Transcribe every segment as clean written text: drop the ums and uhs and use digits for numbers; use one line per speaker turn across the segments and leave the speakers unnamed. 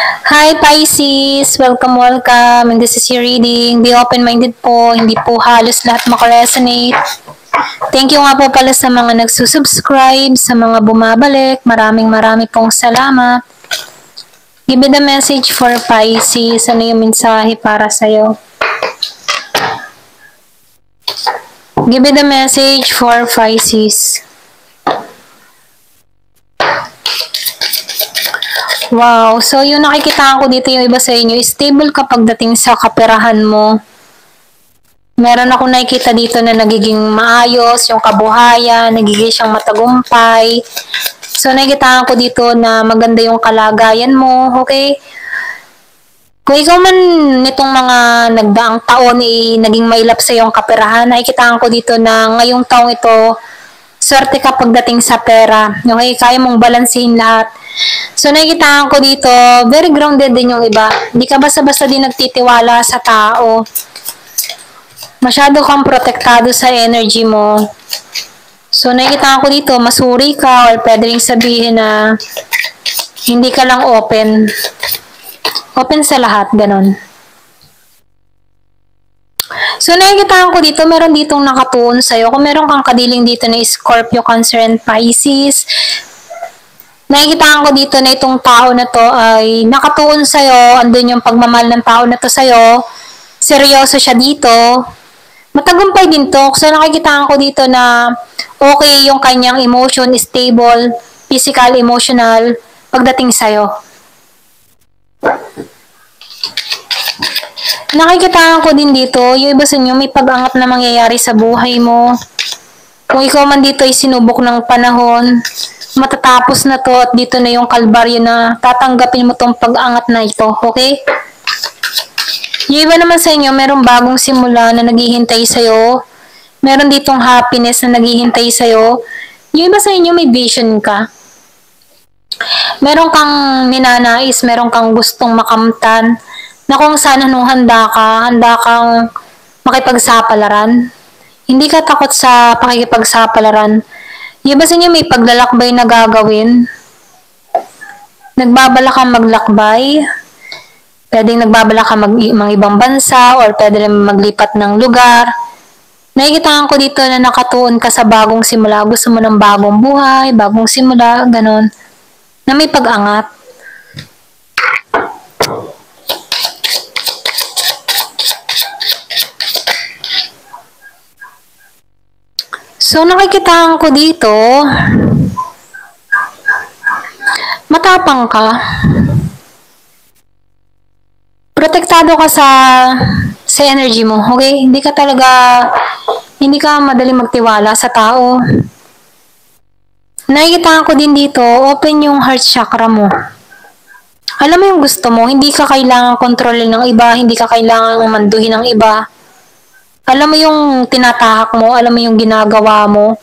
Hi Pisces! Welcome, welcome. And this is your reading. Be open-minded po. Hindi po halos lahat makaresonate. Thank you nga po pala sa mga nagsusubscribe, sa mga bumabalik. Maraming pong salamat. Give me the message for Pisces. Ano yung mensahe para sa'yo? Give me the message for Pisces. Wow, so yung nakikita ko dito yung iba sa inyo, stable ka pagdating sa kaperahan mo. Meron akong nakikita dito na nagiging maayos, yung kabuhayan, nagiging siyang matagumpay. So nakikita ko dito na maganda yung kalagayan mo, okay? Kung ikaw man nitong mga nagdaang taon naging mailap sa iyong kaperahan, nakikita ko dito na ngayong taong ito, swerte ka pagdating sa pera. Okay, kaya mong balansehin lahat. So, nakikita ko dito, very grounded din yung iba. Hindi ka basta-basta din nagtitiwala sa tao. Masyado kang protektado sa energy mo. So, nakikita ko dito, masuri ka or pwede rin sabihin na hindi ka lang open. Open sa lahat, ganon. So, nakikita ko dito, meron ditong nakatuon sa'yo. Kung meron kang kadiling dito na Scorpio, Cancer, and Pisces, nakikita ko dito na itong tao na to ay nakatuon sa'yo, andun yung pagmamahal ng tao na to sa'yo, seryoso siya dito, matagumpay din to. So nakikita ko dito na okay yung kanyang emotion, stable, physical, emotional, pagdating sa'yo. Nakikita ko din dito, yung iba sa inyo may pag-angat na mangyayari sa buhay mo. Kung ikaw man dito ay sinubok ng panahon, matatapos na to at dito na yung kalbaryo na tatanggapin mo tong pag-angat na ito, okay? Yung iba naman sa inyo, merong bagong simula na naghihintay sa'yo. Meron ditong happiness na naghihintay sa'yo. Yung iba sa inyo, may vision ka. Meron kang ninanais, meron kang gustong makamtan, na kung sana nung handa kang makipagsapalaran. Hindi ka takot sa pakikipagsapalaran. Yung iba sa inyo may paglalakbay na gagawin. Nagbabala kang maglakbay. Pwedeng nagbabala ka mga ibang bansa or pwede rin maglipat ng lugar. Nakikita ko dito na nakatuon ka sa bagong simula. Gusto mo ng bagong buhay, bagong simula, ganon. Na may pag-angat. So, nakikita ko dito, matapang ka. Protektado ka sa energy mo, okay? Hindi ka madaling magtiwala sa tao. Nakikita ko din dito, open yung heart chakra mo. Alam mo yung gusto mo, hindi ka kailangan kontrolin ng iba, hindi ka kailangan manduhin ng iba. Alam mo yung tinatahak mo, alam mo yung ginagawa mo.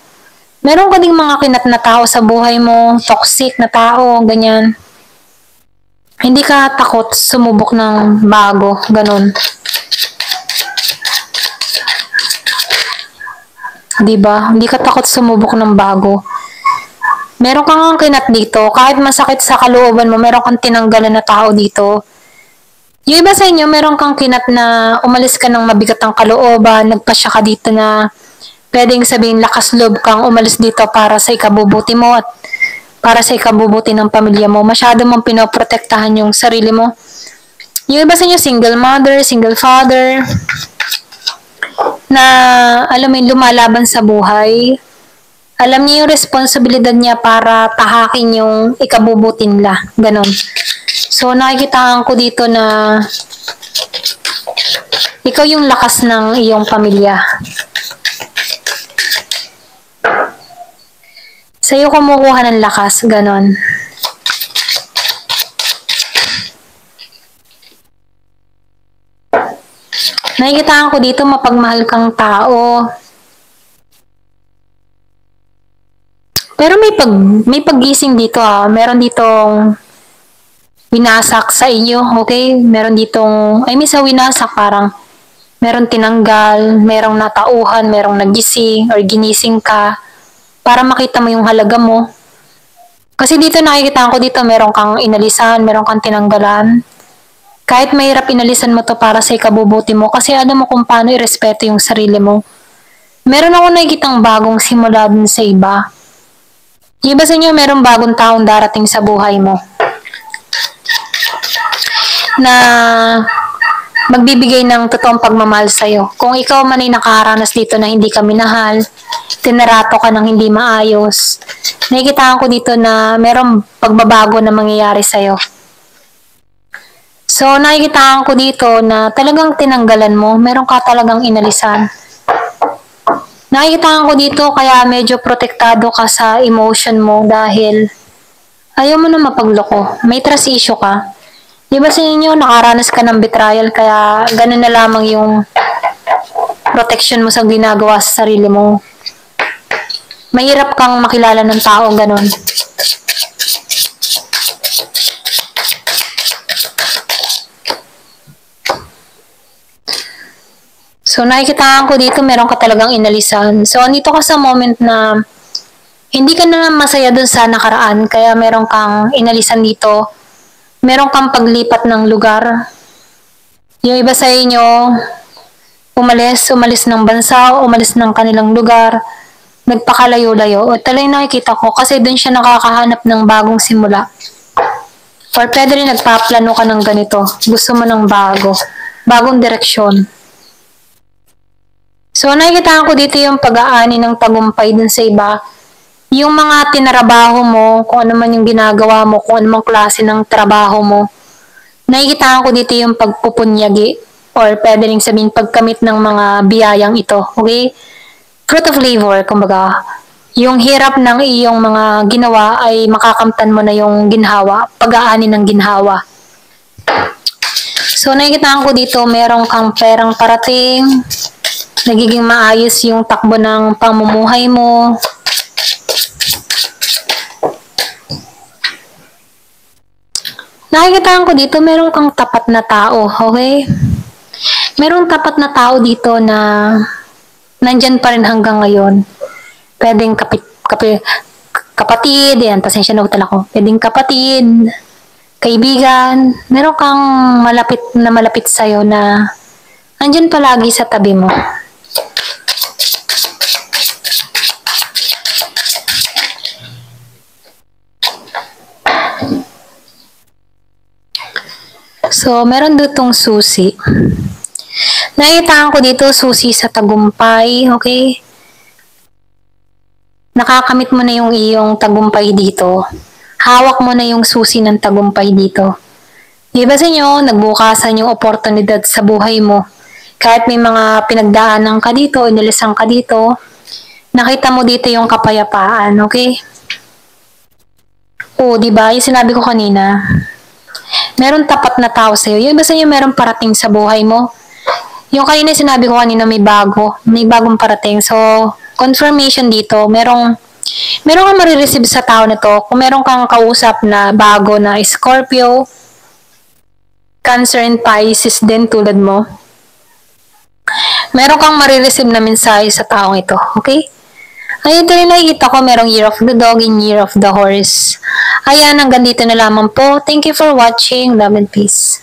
Meron ka ding mga kinat na tao sa buhay mo, toxic na tao, ganyan. Hindi ka takot sumubok ng bago, ganun. Diba? Hindi ka takot sumubok ng bago. Meron kang kinat dito, kahit masakit sa kalooban mo, meron kang tinanggalan na tao dito. Yung iba sa inyo, meron kang kinat na umalis ka ng mabigat ang kalooban, nagpasya ka dito na pwedeng sabihin lakas loob kang umalis dito para sa ikabubuti mo at para sa ikabubuti ng pamilya mo. Masyado mong pinoprotektahan yung sarili mo. Yung iba sa inyo, single mother, single father, na alam mo yung lumalaban sa buhay. Alam niya yung responsibilidad niya para tahakin yung ikabubuti nila. Ganon. So, nakikitaan ko dito na ikaw yung lakas ng iyong pamilya. Sa'yo kumukuha ng lakas, ganon. Nakikitaan ko dito mapagmahal kang tao. Pero may paggising dito Meron ditong winasak sa inyo, okay? Meron ditong, sa winasak parang meron tinanggal, merong natauhan, merong nagising or ginising ka para makita mo yung halaga mo. Kasi dito nakikita ko dito meron kang inalisan, meron kang tinanggalan. Kahit mahirap inalisan mo to para sa ikabubuti mo kasi alam mo kung paano irespeto yung sarili mo. Meron ako nakikitang bagong simula dun sa iba. Yung iba sa inyo merong bagong taong darating sa buhay mo na magbibigay ng totoong pagmamahal sa'yo. Kung ikaw man ay nakaharanas dito na hindi ka minahal, tinarato ka ng hindi maayos, nakikita ko dito na merong pagbabago na mangyayari sa'yo. So, nakikita ko dito na talagang tinanggalan mo, meron ka talagang inalisan. Nakikita ko dito kaya medyo protektado ka sa emotion mo dahil ayaw mo na mapagloko. May trust issue ka. Di ba sa inyo, nakaranas ka ng betrayal kaya ganun na lamang yung protection mo sa ginagawa sa sarili mo. Mahirap kang makilala ng tao ganun. So, nakikita ko dito meron ka talagang inalisan. So, andito ka sa moment na hindi ka na masaya dun sa nakaraan kaya meron kang inalisan dito. Meron kang paglipat ng lugar. Yung iba sa inyo, umalis ng bansa, umalis ng kanilang lugar, nagpakalayo-layo. O talagang nakikita ko kasi dun siya nakakahanap ng bagong simula. Or pwede rin nagpaplano ka ng ganito. Gusto mo ng bagong direksyon. So nakikita ko dito yung pag-aani ng tagumpay dun sa iba. Yung mga tinarabaho mo, kung ano man yung ginagawa mo, kung ano mang klase ng trabaho mo, nakikita ko dito yung pagpupunyagi or pwede rin sabihin pagkamit ng mga biyayang ito. Okay? Fruit of labor, kumbaga. Yung hirap ng iyong mga ginawa ay makakamtan mo na yung ginhawa, pag-aani ng ginhawa. So nakikita ko dito, meron kang perang parating, nagiging maayos yung takbo ng pamumuhay mo. Nakikita ko dito, meron kang tapat na tao, okay? Merong tapat na tao dito na nandyan pa rin hanggang ngayon. Pwedeng kapatid, yan, pasensya na utal ako. Pwedeng kapatid, kaibigan, meron kang malapit sa'yo na nandyan palagi sa tabi mo. So, meron ditong susi. Nakita ko dito susi sa tagumpay, okay? Nakakamit mo na yung iyong tagumpay dito. Hawak mo na yung susi ng tagumpay dito. Diba sa inyo, nagbukasan yung oportunidad sa buhay mo. Kahit may mga pinagdaanan ka dito, inilisan ka dito, nakita mo dito yung kapayapaan, okay? Oo, diba? Yung sinabi ko kanina, meron tapat na tao sa'yo. Yung iba sa inyo meron parating sa buhay mo. Yung kanina sinabi ko kanina may bagong parating. So, confirmation dito, meron kang marireceive sa tao na to. Kung meron kang kausap na bago na Scorpio, Cancer and Pisces din tulad mo, meron kang marireceive na mensahe sa taong ito. Okay? Ayun din nakikita ko merong Year of the Dog and Year of the Horse. Ayan, hanggang dito na lamang po. Thank you for watching. Love and peace.